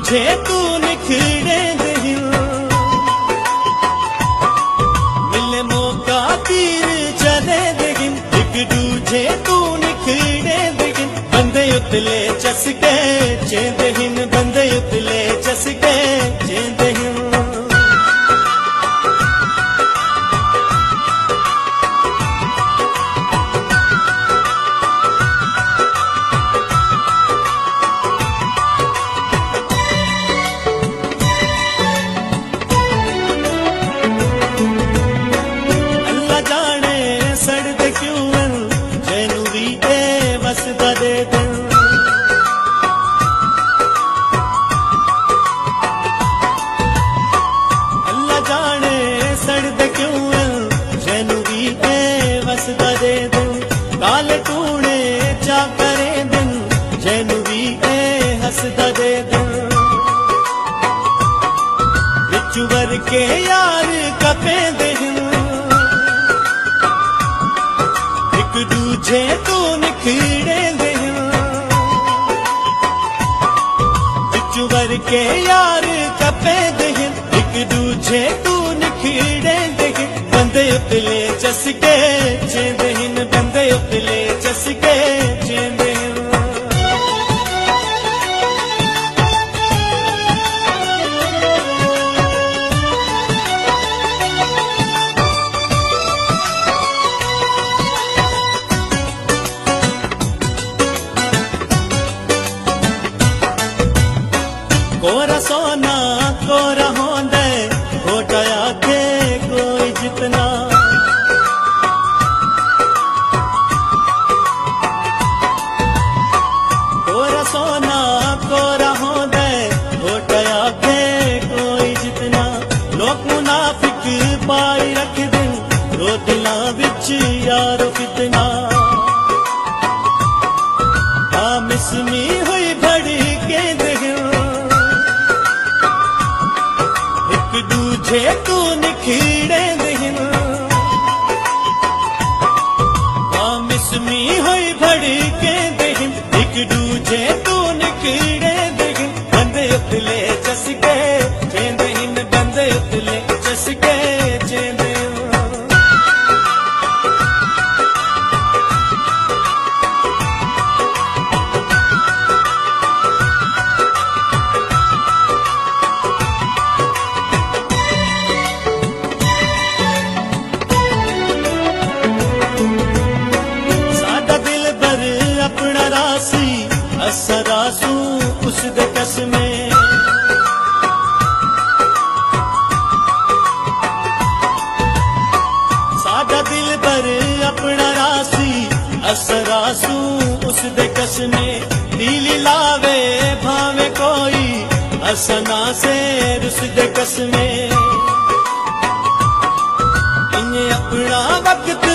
दूजे तू निखरे दहिल मिले मौका तीर चले दहिल एक दूजे तू निखरे दहिल बंदे उतले चसके चेंदहिन बंदे उतले चसके चेंदहिन काल टूणे चा करे दिन जैनू भी हसदा दे दिन बिच वर के यार कपे दिन एक दूजे तू निखरे दिन बिच वर के यार कपे दिन एक दूजे तू निखरे दिन बंदे उतले चसके चेंदहिन बंदे उतले चसके चेंदहिन कोरा सोना कोरा होंदे घोटाया के कोई जितना कोरा सोना कोरा होंदे घोटाया के कोई जितना लोग मुनाफिक पाई रख दिन रो दिला विच यारो कितना मिसमी हुई बड़ी के दूजे तू निखरे दहिन मिसमी हुई बड़ी के दहिन एक दूजे तू निखरे दहिन बंदे उतले चसके चेंदहिन बंदे उतले चसके चेंदहिन असरासू उस दे कसमे साडा दिल पर अपना रासी असरासू उस दे कसमे नीली लावे भावे कोई असना से उस दे कसमे इन्हें अपना वक्त